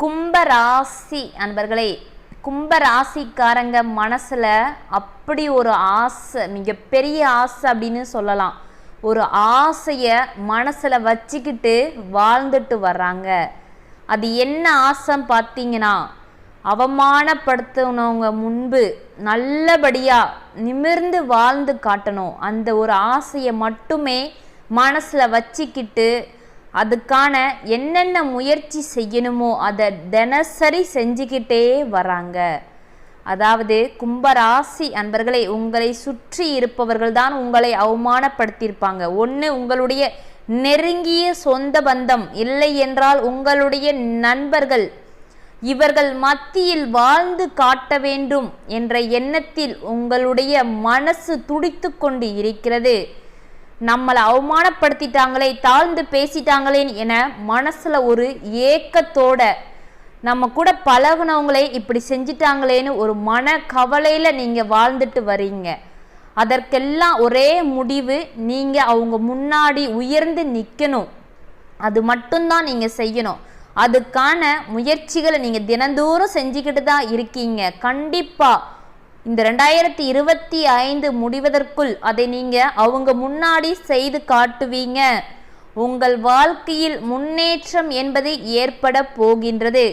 கும்பராசி அன்பர்களே, கும்பராசிக்காரங்க மனசுல அப்படி ஒரு ஆசை, மிகப்பெரிய ஆசை அப்படின்னு சொல்லலாம். ஒரு ஆசைய மனசுல வச்சுக்கிட்டு வாழ்ந்துட்டு வர்றாங்க. அது என்ன ஆசை பார்த்தீங்கன்னா, அவமானப்படுத்தினவங்க முன்பு நல்லபடியா நிமிர்ந்து வாழ்ந்து காட்டணும். அந்த ஒரு ஆசையை மட்டுமே மனசுல வச்சுக்கிட்டு அதுக்கான என்னென்ன முயற்சி செய்யணுமோ அதை தினசரி செஞ்சுக்கிட்டே வராங்க. அதாவது கும்பராசி அன்பர்களே, உங்களை சுற்றி இருப்பவர்கள் தான் உங்களை அவமானப்படுத்தியிருப்பாங்க. ஒன்று உங்களுடைய நெருங்கிய சொந்த பந்தம், இல்லை என்றால் உங்களுடைய நண்பர்கள். இவர்கள் மத்தியில் வாழ்ந்து காட்ட வேண்டும் என்ற எண்ணத்தில் உங்களுடைய மனசு துடித்து கொண்டு இருக்கிறது. நம்மளை அவமானப்படுத்திட்டாங்களே, தாழ்ந்து பேசிட்டாங்களே என மனசுல ஒரு ஏக்கத்தோட, நம்ம கூட பழகுனவங்களே இப்படி செஞ்சிட்டாங்களேன்னு ஒரு மன கவலையில நீங்க வாழ்ந்துட்டு வரீங்க. அதற்கெல்லாம் ஒரே முடிவு, நீங்க அவங்க முன்னாடி உயர்ந்து நிற்கணும். அது மட்டும்தான் நீங்க செய்யணும். அதுக்கான முயற்சிகளை நீங்க தினந்தோறும் செஞ்சுக்கிட்டு தான் இருக்கீங்க. கண்டிப்பா இந்த 2025 முடிவதற்குள் அதை நீங்க அவங்க முன்னாடி செய்து காட்டுவீங்க. உங்கள் வாழ்க்கையில் முன்னேற்றம் என்பது ஏற்பட போகின்றது.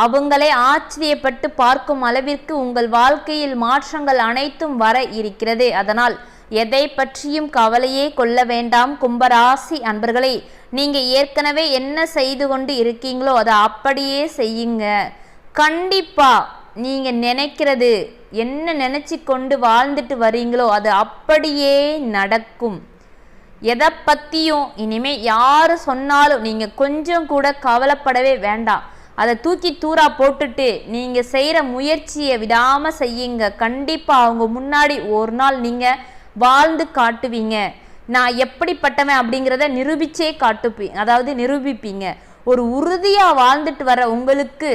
அவங்களை ஆச்சரியப்பட்டு பார்க்கும் அளவிற்கு உங்கள் வாழ்க்கையில் மாற்றங்கள் அனைத்தும் வர இருக்கிறது. அதனால் எதை பற்றியும் கவலையே கொள்ள வேண்டாம் கும்பராசி அன்பர்களே. நீங்க ஏற்கனவே என்ன செய்து கொண்டு இருக்கீங்களோ அதை அப்படியே செய்யுங்க. கண்டிப்பா நீங்க நினைக்கிறது, என்ன நினைச்சு கொண்டு வாழ்ந்துட்டு வரீங்களோ அது அப்படியே நடக்கும். எதை பற்றியும் இனிமே யாரு சொன்னாலும் நீங்க கொஞ்சம் கூட கவலைப்படவே வேண்டாம். அதை தூக்கி தூரா போட்டுட்டு நீங்க செய்யற முயற்சியை விடாம செய்யுங்க. கண்டிப்பா அவங்க முன்னாடி ஒரு நாள் நீங்க வாழ்ந்து காட்டுவீங்க. நான் எப்படிப்பட்டவன் அப்படிங்கிறத நிரூபிப்பீங்க. ஒரு உறுதியா வாழ்ந்துட்டு வர உங்களுக்கு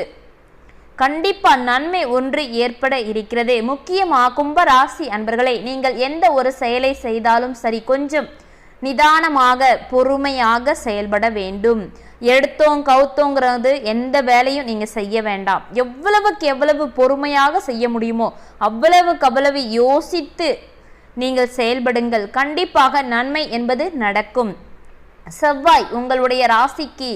கண்டிப்பா நன்மை ஒன்று ஏற்பட இருக்கிறது. முக்கியமா கும்பராசி அன்பர்களே, நீங்கள் எந்த ஒரு செயலை செய்தாலும் சரி, கொஞ்சம் நிதானமாக பொறுமையாக செயல்பட வேண்டும். எடுத்தோம் கவுத்தோங்கிறது எந்த வேலையும் நீங்க செய்ய வேண்டாம். எவ்வளவுக்கு எவ்வளவு பொறுமையாக செய்ய முடியுமோ அவ்வளவு யோசித்து நீங்கள் செயல்படுங்கள். கண்டிப்பாக நன்மை என்பது நடக்கும். செவ்வாய் உங்களுடைய ராசிக்கு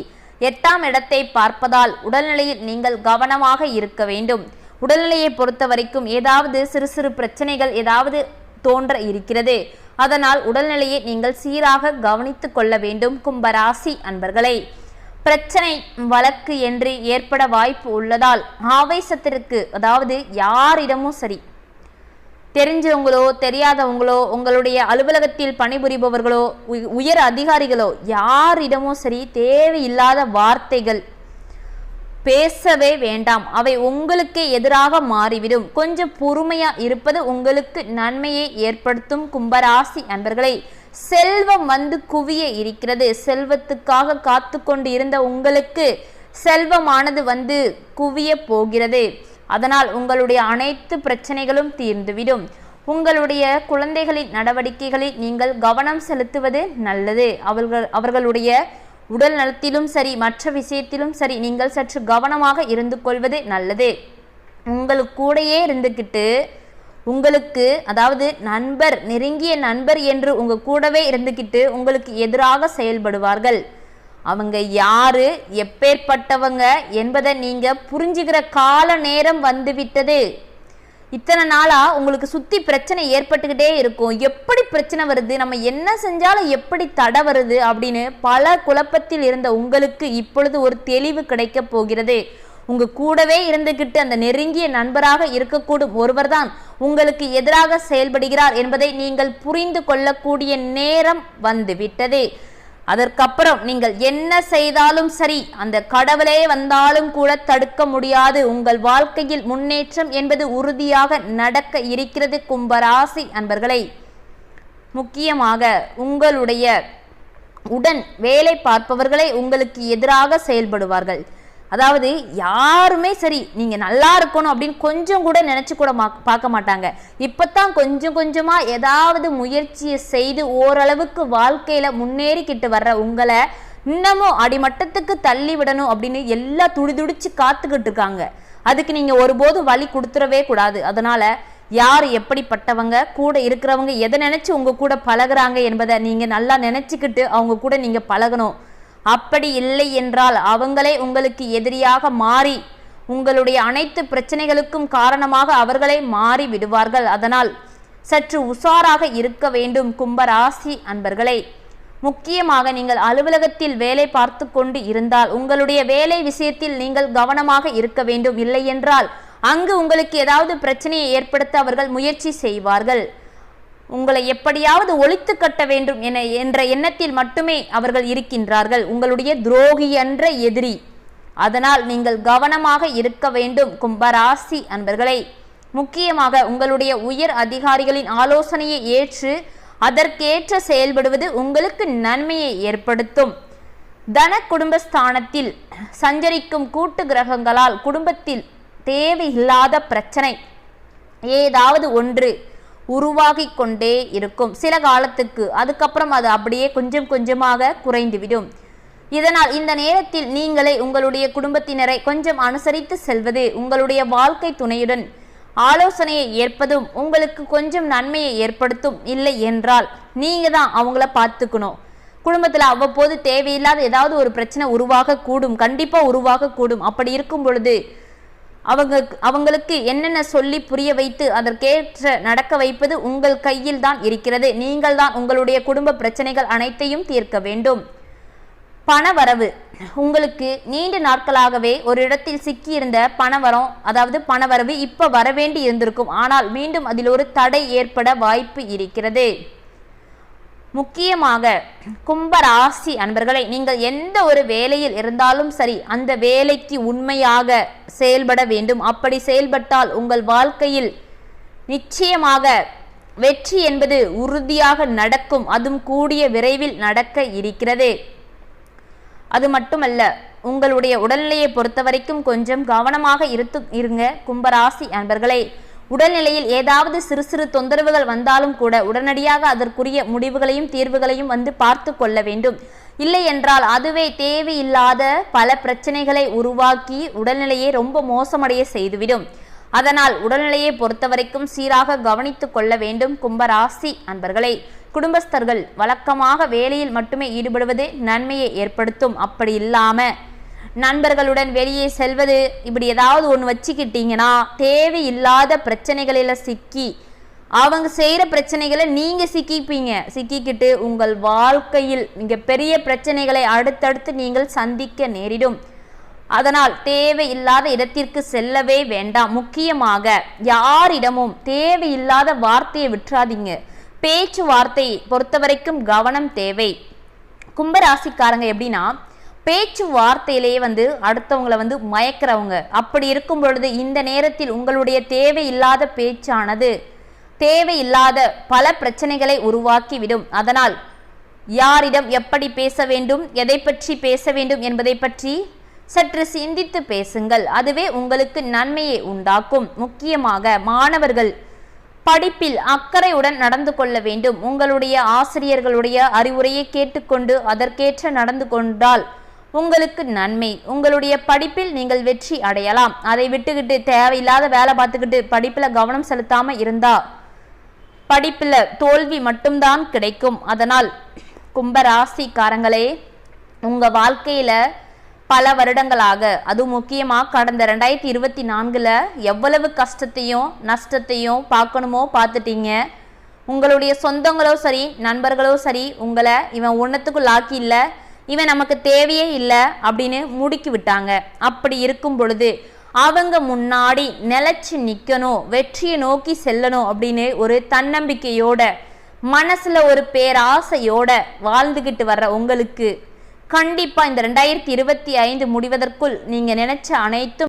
8ஆம் இடத்தை பார்ப்பதால் உடல்நிலையில் நீங்கள் கவனமாக இருக்க வேண்டும். உடல்நிலையை பொறுத்த வரைக்கும் ஏதாவது சிறு சிறு பிரச்சனைகள் ஏதாவது தோன்ற இருக்கிறது. அதனால் உடல்நிலையை நீங்கள் சீராக கவனித்து கொள்ள வேண்டும் கும்பராசி அன்பர்களே. பிரச்சனை வழக்கு என்று ஏற்பட வாய்ப்பு உள்ளதால் ஆவேசத்திற்கு, அதாவது யாரிடமும் சரி, தெரிஞ்சவங்களோ தெரியாதவங்களோ, உங்களுடைய அலுவலகத்தில் பணிபுரிபவர்களோ உயர் அதிகாரிகளோ யாரிடமும் சரி தேவையில்லாத வார்த்தைகள் பேசவே வேண்டாம். அவை உங்களுக்கு எதிராக மாறிவிடும். கொஞ்சம் பொறுமையா இருப்பது உங்களுக்கு நன்மையை ஏற்படுத்தும் கும்பராசி அன்பர்களே. செல்வம் வந்து குவிய இருக்கிறது. செல்வத்துக்காக காத்து கொண்டு இருந்த உங்களுக்கு செல்வமானது வந்து குவிய போகிறது. அதனால் உங்களுடைய அனைத்து பிரச்சனைகளும் தீர்ந்துவிடும். உங்களுடைய குழந்தைகளின் நடவடிக்கைகளில் நீங்கள் கவனம் செலுத்துவது நல்லது. அவர்களுடைய உடல் நலத்திலும் சரி, மற்ற விஷயத்திலும் சரி, நீங்கள் சற்று கவனமாக இருந்து கொள்வது நல்லது. உங்களுக்கு கூடையே இருந்துக்கிட்டு, உங்களுக்கு அதாவது நண்பர், நெருங்கிய நண்பர் என்று உங்க கூடவே இருந்துக்கிட்டு உங்களுக்கு எதிராக செயல்படுவார்கள். அவங்க யாரு, எப்பேற்பட்டவங்க என்பதை நீங்க புரிஞ்சுக்கிற கால நேரம் வந்துவிட்டது. இத்தனை நாளா உங்களுக்கு சுத்தி பிரச்சனை ஏற்பட்டுக்கிட்டே இருக்கும். எப்படி பிரச்சனை வருது, நம்ம என்ன செஞ்சாலும் எப்படி தடை வருது அப்படின்னு பல குழப்பத்தில் இருந்த உங்களுக்கு இப்பொழுது ஒரு தெளிவு கிடைக்க போகிறது. உங்க கூடவே இருந்துகிட்டு அந்த நெருங்கிய நண்பராக இருக்கக்கூடும் ஒருவர் தான் உங்களுக்கு எதிராக செயல்படுகிறார் என்பதை நீங்கள் புரிந்து கொள்ளக்கூடிய நேரம் வந்துவிட்டது. அதற்கப்புறம் நீங்கள் என்ன செய்தாலும் சரி, அந்த கடவுளே வந்தாலும் கூட தடுக்க முடியாது. உங்கள் வாழ்க்கையில் முன்னேற்றம் என்பது உறுதியாக நடக்க இருக்கிறது கும்பராசி அன்பர்களை. முக்கியமாக உங்களுடைய உடன் வேலை பார்ப்பவர்களே உங்களுக்கு எதிராக செயல்படுவார்கள். அதாவது யாருமே சரி, நீங்க நல்லா இருக்கணும் அப்படின்னு கொஞ்சம் கூட நினைச்சு கூட பார்க்க மாட்டாங்க. இப்பதான் கொஞ்சம் கொஞ்சமா ஏதாவது முயற்சியை செய்து ஓரளவுக்கு வாழ்க்கையில முன்னேறிக்கிட்டு வர்ற உங்களை இன்னமும் அடிமட்டத்துக்கு தள்ளி விடணும் அப்படின்னு எல்லாம் துடிதுடிச்சு காத்துக்கிட்டு இருக்காங்க. அதுக்கு நீங்க ஒருபோதும் வழி கொடுத்துடவே கூடாது. அதனால யார் எப்படிப்பட்டவங்க, கூட இருக்கிறவங்க எதை நினைச்சு உங்க கூட பழகுறாங்க என்பதை நீங்க நல்லா நினைச்சுக்கிட்டு அவங்க கூட நீங்க பழகணும். அப்படி இல்லை என்றால் அவங்களே உங்களுக்கு எதிரியாக மாறி உங்களுடைய அனைத்து பிரச்சனைகளுக்கும் காரணமாக அவர்களே மாறி விடுவார்கள். அதனால் சற்று உஷாராக இருக்க வேண்டும் கும்பராசி அன்பர்களே. முக்கியமாக நீங்கள் அலுவலகத்தில் வேலை பார்த்து கொண்டு இருந்தால் உங்களுடைய வேலை விஷயத்தில் நீங்கள் கவனமாக இருக்க வேண்டும். இல்லை என்றால் அங்கு உங்களுக்கு ஏதாவது பிரச்சனையை ஏற்படுத்த அவர்கள் முயற்சி செய்வார்கள். உங்களை எப்படியாவது ஒழித்து கட்ட வேண்டும் என்ற எண்ணத்தில் மட்டுமே அவர்கள் இருக்கின்றார்கள், உங்களுடைய துரோகி என்ற எதிரி. அதனால் நீங்கள் கவனமாக இருக்க வேண்டும் கும்பராசி அன்பர்களே. முக்கியமாக உங்களுடைய உயர் அதிகாரிகளின் ஆலோசனையை ஏற்று அதற்கேற்ற செயல்படுவது உங்களுக்கு நன்மையை ஏற்படுத்தும். தன குடும்பஸ்தானத்தில் சஞ்சரிக்கும் கூட்டு கிரகங்களால் குடும்பத்தில் தேவையில்லாத பிரச்சனை ஏதாவது ஒன்று உருவாகி கொண்டே இருக்கும் சில காலத்துக்கு. அதுக்கப்புறம் அது அப்படியே கொஞ்சம் கொஞ்சமாக குறைந்துவிடும். இதனால் இந்த நேரத்தில் நீங்களே உங்களுடைய குடும்பத்தினரை கொஞ்சம் அனுசரித்து செல்வது, உங்களுடைய வாழ்க்கை துணையுடன் ஆலோசனையை ஏற்பதும் உங்களுக்கு கொஞ்சம் நன்மையை ஏற்படுத்தும். இல்லை என்றால் நீங்க தான் அவங்கள பார்த்துக்கணும். குடும்பத்தில் அவ்வப்போது தேவையில்லாத ஏதாவது ஒரு பிரச்சனை உருவாக கூடும், கண்டிப்பா உருவாக கூடும். அப்படி இருக்கும் பொழுது அவங்களுக்கு என்னென்ன சொல்லி புரிய வைத்து அதற்கேற்ற நடக்க வைப்பது உங்கள் கையில் தான் இருக்கிறது. நீங்கள் தான் உங்களுடைய குடும்ப பிரச்சனைகள் அனைத்தையும் தீர்க்க வேண்டும். பணவரவு உங்களுக்கு நீண்ட நாட்களாகவே ஒரு இடத்தில் சிக்கியிருந்த பணவரம், அதாவது பணவரவு இப்ப வரவேண்டி இருந்திருக்கும். ஆனால் மீண்டும் அதில் ஒரு தடை ஏற்பட வாய்ப்பு இருக்கிறது. முக்கியமாக கும்பராசி அன்பர்களை, நீங்கள் எந்த ஒரு வேலையில் இருந்தாலும் சரி அந்த வேலைக்கு உண்மையாக செயல்பட வேண்டும். அப்படி செயல்பட்டால் உங்கள் வாழ்க்கையில் நிச்சயமாக வெற்றி என்பது உறுதியாக நடக்கும். அதுவும் கூடிய விரைவில் நடக்க இருக்கிறது. அது மட்டுமல்ல, உங்களுடைய உடல்நிலையை பொறுத்த வரைக்கும் கொஞ்சம் கவனமாக இருங்க கும்பராசி அன்பர்களே. உடல்நிலையில் ஏதாவது சிறு சிறு தொந்தரவுகள் வந்தாலும் கூட உடனடியாக அதற்குரிய முடிவுகளையும் தீர்வுகளையும் பார்த்து கொள்ள வேண்டும். இல்லை என்றால் அதுவே தேவையில்லாத பல பிரச்சனைகளை உருவாக்கி உடல்நிலையை ரொம்ப மோசமடைய செய்துவிடும். அதனால் உடல்நிலையை பொறுத்த வரைக்கும் சீராக கவனித்து கொள்ள வேண்டும் கும்பராசி அன்பர்களே. குடும்பஸ்தர்கள் வழக்கமாக வேலையில் மட்டுமே ஈடுபடுவது நன்மையை ஏற்படுத்தும். அப்படி இல்லாம நண்பர்களுடன் வெளியே செல்வது, இப்படி ஏதாவது ஒன்று வச்சுக்கிட்டீங்கன்னா தேவையில்லாத பிரச்சனைகளில் சிக்கி அவங்க செய்கிற பிரச்சனைகளை நீங்கள் சிக்கிக்கிட்டு உங்கள் வாழ்க்கையில் நீங்கள் பெரிய பிரச்சனைகளை அடுத்தடுத்து நீங்கள் சந்திக்க நேரிடும். அதனால் தேவையில்லாத இடத்திற்கு செல்லவே வேண்டாம். முக்கியமாக யாரிடமும் தேவையில்லாத வார்த்தையை விட்டுறாதீங்க. பேச்சுவார்த்தை பொறுத்த வரைக்கும் கவனம் தேவை. கும்பராசிக்காரங்க எப்படின்னா பேச்சுவார்த்தையிலேயே அடுத்தவங்களை மயக்கிறவங்க. அப்படி இருக்கும் பொழுது இந்த நேரத்தில் உங்களுடைய தேவையில்லாத பேச்சானது தேவையில்லாத பல பிரச்சனைகளை உருவாக்கிவிடும். அதனால் யாரிடம் எப்படி பேச வேண்டும், எதை பற்றி பேச வேண்டும் என்பதை பற்றி சற்று சிந்தித்து பேசுங்கள். அதுவே உங்களுக்கு நன்மையை உண்டாக்கும். முக்கியமாக மாணவர்கள் படிப்பில் அக்கறையுடன் நடந்து கொள்ள வேண்டும். உங்களுடைய ஆசிரியர்களுடைய அறிவுரையை கேட்டுக்கொண்டு அதற்கேற்ற நடந்து கொண்டால் உங்களுக்கு நன்மை. உங்களுடைய படிப்பில் நீங்கள் வெற்றி அடையலாம். அதை விட்டுக்கிட்டு தேவையில்லாத வேலை பார்த்துக்கிட்டு படிப்பில் கவனம் செலுத்தாம இருந்தா படிப்பில் தோல்வி மட்டும்தான் கிடைக்கும். அதனால் கும்பராசிக்காரங்களே, உங்க வாழ்க்கையில பல வருடங்களாக, அதுவும் முக்கியமாக கடந்த 2024 எவ்வளவு கஷ்டத்தையும் நஷ்டத்தையும் பார்க்கணுமோ பார்த்துட்டீங்க. உங்களுடைய சொந்தங்களோ சரி நண்பர்களோ சரி உங்களை இவன் ஒன்றத்துக்குள் ஆக்கி இல்லை, இவன் நமக்கு தேவையே இல்லை அப்படின்னு முடுக்கி விட்டாங்க. அப்படி இருக்கும் பொழுது அவங்க முன்னாடி நிலைச்சு நிற்கணும், வெற்றியை நோக்கி செல்லணும் அப்படின்னு ஒரு தன்னம்பிக்கையோட மனசுல ஒரு பேராசையோட வாழ்ந்துகிட்டு வர்ற உங்களுக்கு கண்டிப்பா இந்த 2025 முடிவதற்குள் நீங்க நினைச்ச அனைத்தும்